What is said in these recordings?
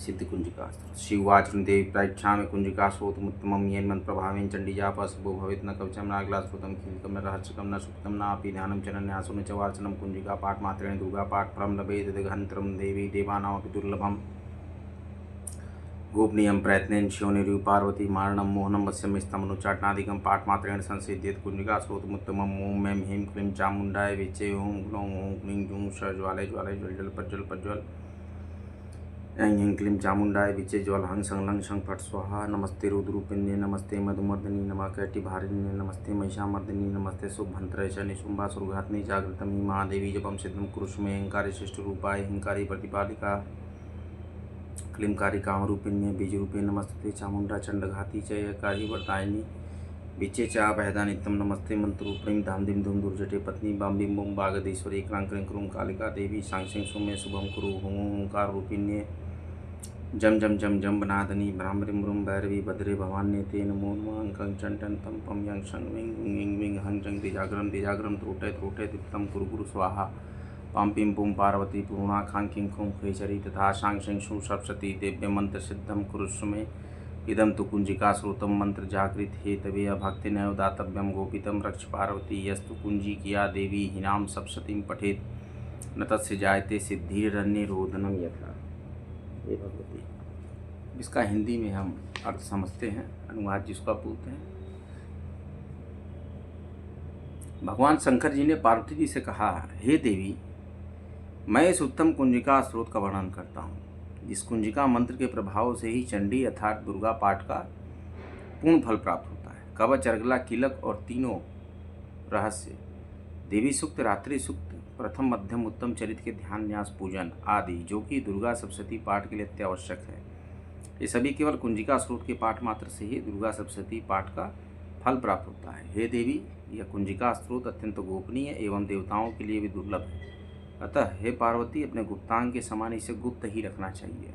सिद्ध कुंजिका स्त्रोत। शिववाच देवी प्राख्यामि कुंजिका स्रोतमुत्तमं येन मंत्रप्रभावेन चण्डीजापसुभो भवेत् न कवचं नागलास्फुटं कीलकं न रहस्यकं न सुप्तं नापि ध्यानं च नन्यासो न च वाचनं कुंजिका पाठमात्रेण दुर्गापाठफलं लभेत् दिगहन्तरं देवी देवानामपि दुर्लभम्। गोपनीयं प्रयत्नेन शिवनिर्यु पार्वती मारणं मोहनं वश्यमिस्तमनुच्चाटनादिकं पाठमात्रेण संसिद्ध्येत् कुंजिका स्रोतमुत्तमम्। ॐ ऐं ह्रीं क्लीं चामुण्डाय विचे ॐ ग्लौं ॐ क्लीं जूं श ज्वालय ज्वालय ज्वल जल प्रज्वल प्रज्वल। ऐं ह्रीं क्लीं चामुण्डाय विचे ज्वल हं सं लं शं फट् स्वाहा। नमस्ते रुद्ररूपिण्ये नमस्ते मधुमर्दिनी नमः कैटिभारिण्ये नमस्ते महिषामर्दिनी नमस्ते शुभभन्त्रे च निशुम्भासुरघातनी जागृतं हि महादेवी जपं सिद्धं कुरुष्व मे। अहंकारी शिष्टरूपाय हिंकारी प्रतिपालिका क्लींकारी कामरूपिण्ये बीजरूपे नमस्ते चामुण्डा चण्डघाती च यकारी वर्तायिनी विचे चा बहदा नित्यं। नमस्ते मंत्ररूपिणीं धामधीं धूम दुर्जटे पत्नी बाम्बीं बुं बागदेश्वरी क्रां क्रीं क्रूं कालिका देवी सांक्षिं सुमे शुभं कुरु। ओंकार रूपिण्ये जम जम जम जम बनादनी भ्रामरीं रूं भैरवी भद्रे भवान्ये ते नमो नमः। अंकं चंटन तम पम यं शं विंग विंग विंग हं जं तेजाग्रम त्रोटे त्रोटे तिप्तं कुरु गुरु स्वाहा। पां पिं पुं पार्वती पूर्णा खां किं खुं खेचरी तथा सांक्षिं सु सरस्वती देव्य मंत्र सिद्धं कुरुष्व मे। इदं तु कुंजिका स्रोतं मंत्र जागृत हे तवे भक्ति नैव दातव्यं गोपितं रक्ष पार्वती। यस्तु कुंजिकिया देवी हिनाम सप्तशतीं पठेत् न तस्य जायते सिद्धिरन्य रोदनम यथा। हे भगवती। इसका हिंदी में हम अर्थ समझते हैं, अनुवाद जिसका बोलते हैं। भगवान शंकर जी ने पार्वती जी से कहा, हे देवी, मैं इस उत्तम कुंजिका स्रोत का वर्णन करता हूँ। इस कुंजिका मंत्र के प्रभाव से ही चंडी अर्थात दुर्गा पाठ का पूर्ण फल प्राप्त होता है। कवच, अर्गला, किलक और तीनों रहस्य, देवी सूक्त, रात्रि सूक्त, प्रथम मध्यम उत्तम चरित्र के ध्यान न्यास पूजन आदि, जो कि दुर्गा सप्तशती पाठ के लिए अत्यावश्यक है, ये सभी केवल कुंजिका स्रोत के पाठ मात्र से ही दुर्गा सप्तशती पाठ का फल प्राप्त होता है। हे देवी, यह कुंजिका स्रोत अत्यंत गोपनीय एवं देवताओं के लिए भी दुर्लभ है। अतः हे पार्वती, अपने गुप्तांग के समान इसे गुप्त ही रखना चाहिए।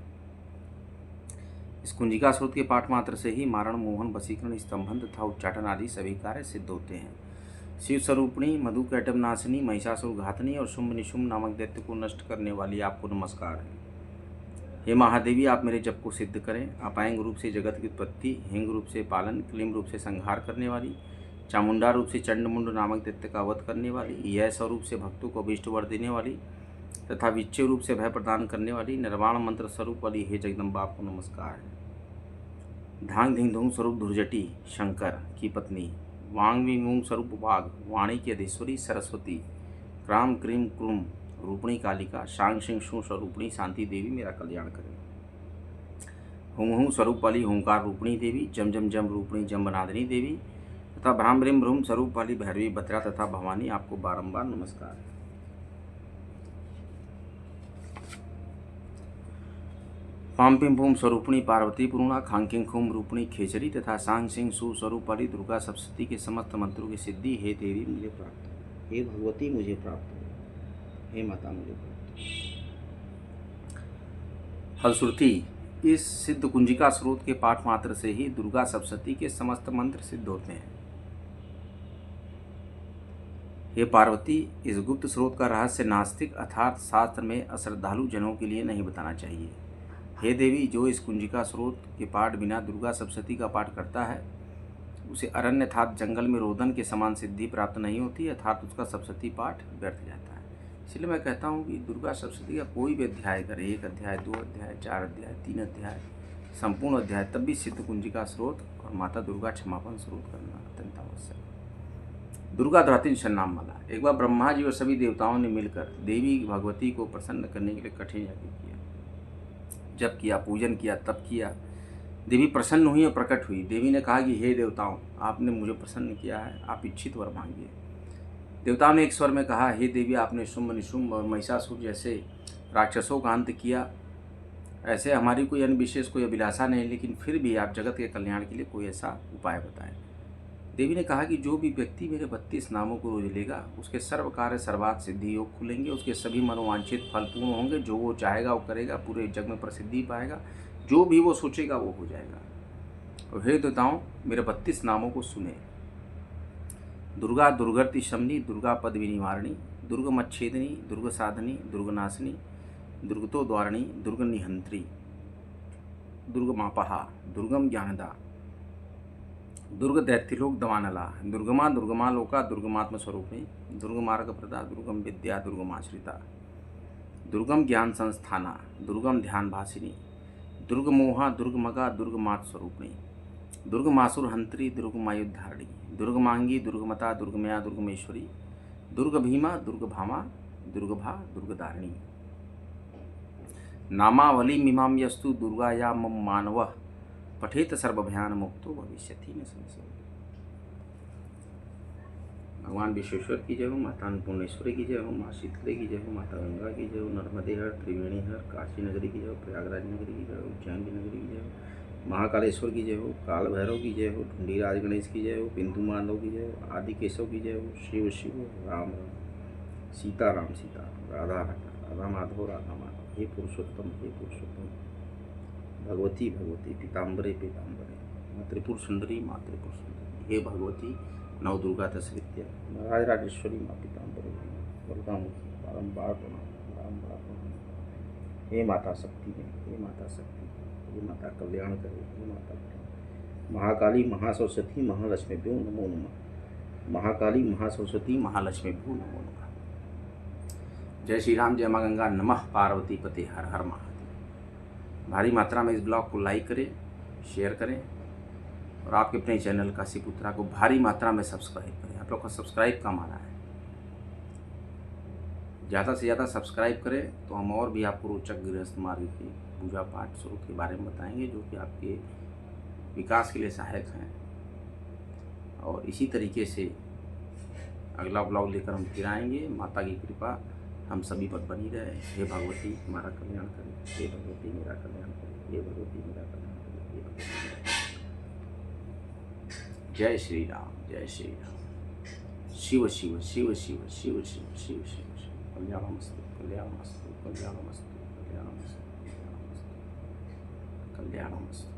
इस कुंजिका स्रोत के पाठ मात्र से ही मारण, मोहन, वशीकरण, स्तंभन तथा उच्चाटन आदि सभी कार्य सिद्ध होते हैं। शिव स्वरूपिणी, मधु कैटभ नाशिनी, महिषासुर घातनी और शुंभ निशुंभ नामक दैत्य को नष्ट करने वाली आपको नमस्कार है। हे महादेवी, आप मेरे जप को सिद्ध करें। आप ऐंग रूप से जगत की उत्पत्ति, हिंग रूप से पालन, क्लीम रूप से संहार करने वाली, चामुंडा रूप से चंडमुंड नामक दैत्य का वध करने वाली, यह स्वरूप से भक्तों को अभीष्ट वर देने वाली तथा विच्चे रूप से भय प्रदान करने वाली, निर्वाण मंत्र स्वरूप वाली हे जगदम्बा, आपको नमस्कार है। धांग धिंग धूम स्वरूप धुर्जटी शंकर की पत्नी, वांग विंग स्वरूप वाघ, वाणी की अधीश्वरी सरस्वती, क्राम क्रीम क्रूम रूपणी कालिका, शांग सिंह शु स्वरूपणी शांति देवी, मेरा कल्याण करें। हुं हुं स्वरूप वाली होंकार रूपणी देवी, जम जम जम रूपणी जम्बनादिनी देवी तथा भ्राम ब्रिम भ्रूम स्वरूप वाली भैरवी, भद्रा तथा भवानी, आपको बारंबार नमस्कार है। पाम पिम पुम स्वरूपणी पार्वती पूर्णा, खांकिंग खुम रूपणी खेचरी तथा सांग सिंह सु स्वरूप वाली दुर्गा सप्तशती के समस्त मंत्रों की सिद्धि हे देवी मुझे प्राप्त हो। हे भगवती, मुझे प्राप्त हो। हे माता, मुझे प्राप्त हो। फलश्रुति, इस सिद्ध कुंजिका स्रोत के पाठ मात्र से ही दुर्गा सप्तशती के समस्त मंत्र सिद्ध होते हैं। हे पार्वती, इस गुप्त स्रोत का रहस्य नास्तिक अर्थात शास्त्र में अश्रद्धालु जनों के लिए नहीं बताना चाहिए। हे देवी, जो इस कुंजिका स्रोत के पाठ बिना दुर्गा सप्तशती का पाठ करता है, उसे अरण्य अर्थात जंगल में रोदन के समान सिद्धि प्राप्त नहीं होती, अर्थात उसका सप्तशती पाठ व्यर्थ जाता है। इसलिए मैं कहता हूँ कि दुर्गा सप्तशती का कोई भी अध्याय करे, 1 अध्याय, 2 अध्याय, 4 अध्याय, 3 अध्याय, संपूर्ण अध्याय, तब भी सिद्ध कुंजिका स्रोत और माता दुर्गा क्षमापन स्रोत करना अत्यंत आवश्यक है। दुर्गा द्रातिन शरणाम माला। एक बार ब्रह्मा जी और सभी देवताओं ने मिलकर देवी भगवती को प्रसन्न करने के लिए कठिन यज्ञ किया, जप किया, पूजन किया, तप किया। देवी प्रसन्न हुई और प्रकट हुई। देवी ने कहा कि हे देवताओं, आपने मुझे प्रसन्न किया है, आप इच्छित वर मांगिए। देवताओं ने एक स्वर में कहा, हे देवी, आपने शुंभ निशुंभ और महिषासुर जैसे राक्षसों का अंत किया। ऐसे हमारी कोई अन्य विशेष कोई अभिलाषा नहीं, लेकिन फिर भी आप जगत के कल्याण के लिए कोई ऐसा उपाय बताएं। देवी ने कहा कि जो भी व्यक्ति मेरे 32 नामों को रोज लेगा, उसके सर्व कार्य सर्वात सिद्धि योग खुलेंगे, उसके सभी मनोवांछित फल पूर्ण होंगे, जो वो चाहेगा वो करेगा, पूरे जग में प्रसिद्धि पाएगा, जो भी वो सोचेगा वो हो जाएगा। और हे देवताओं, मेरे 32 नामों को सुने। दुर्गा दुर्गति शमनी, दुर्गा पदवी निवारणी, दुर्गमच्छेदनी, दुर्ग साधनी, दुर्गनाशिनी, दुर्गतो द्वारणी, दुर्ग निहंत्री, दुर्गमापहा दुर्गम ज्ञानदा दुर्ग दैत्यलोक दवानला दुर्गमा दुर्गमा लोका दुर्गमात्म स्वरूपे दुर्गमार्ग प्रदा दुर्गम विद्या दुर्गमाश्रिता दुर्गम ज्ञान संस्थाना दुर्गम ध्यान भासिनी दुर्गमोहा दुर्गमगा दुर्गमात स्वरूपिणी दुर्गमासुर हंत्री दुर्गमायुद्धारिणी दुर्गमांगी दुर्गमता दुर्गमया दुर्गमेश्वरी दुर्ग भीमा दुर्गभामा दुर्गभा दुर्गदारिणी नामावली मीमां यस्तु दुर्गा या मम मानव पठेत सर्वभयान मुक्तो भविष्यति न संशय। भगवान विश्वेश्वर की जय हो, माता अन्नपूर्णेश्वरी की जय हो, माँ शीतले की जय हो, माता गंगा की जय हो, नर्मदे हर त्रिवेणी हर काशी नगरी की जय हो, प्रयागराज नगरी की जय हो, उज्जैन की नगरी की जय हो, महाकालेश्वर की जय हो, काल भैरव की जय हो, ढूंढीराज गणेश की जय हो, बिंदु माधव की जय हो, आदि केशव की जय हो, शिव शिव राम राम सीता राम सीता राधा राधा माधव राधा माधव। हे पुरुषोत्तम भगवती भगवती पीताम्बरे पीताम्बरे माँ त्रिपुर सुंदरी माँ त्रिपुर सुंदरी। हे भगवती नव दुर्गा दशविद्या महाराज राजेश्वरी माँ पीताम्बरे वरदामुखी बारम्बार प्रणाम। हे माता शक्ति में, हे माता शक्ति, हे माता कल्याण करे, हे माता महाकाली महासरस्वती महालक्ष्मीभ्यो नमो नमः। महाकाली महासरस्वती महालक्ष्मीभ्यो नमो नमः। जय श्री राम, जय माँ गंगा, नमः पार्वती पते, हर हर महादेव। भारी मात्रा में इस ब्लॉग को लाइक करें, शेयर करें और आपके अपने चैनल काशीपुत्रा को भारी मात्रा में सब्सक्राइब करें। आप लोग का सब्सक्राइब कम आ रहा है, ज़्यादा से ज़्यादा सब्सक्राइब करें तो हम और भी आपको रोचक गृहस्थ मार्ग की पूजा पाठ स्रोत के बारे में बताएंगे जो कि आपके विकास के लिए सहायक हैं। और इसी तरीके से अगला ब्लॉग लेकर हम फिर आएंगे। माता की कृपा हम सभी पर बनी रहे। हे भगवती हमारा कल्याण करें, हे भगवती मेरा कल्याण करें, हे भगवती मेरा कल्याण करें, हे भगवती मेरा कल्याण करें। जय श्री राम, जय श्री राम। शिव शिव शिव शिव शिव शिव शिव शिव शिव। कल्याणमस्तु कल्याणमस्तु कल्याणमस्तु कल्याणमस्तु कल्याणमस्तु कल्याणमस्तु।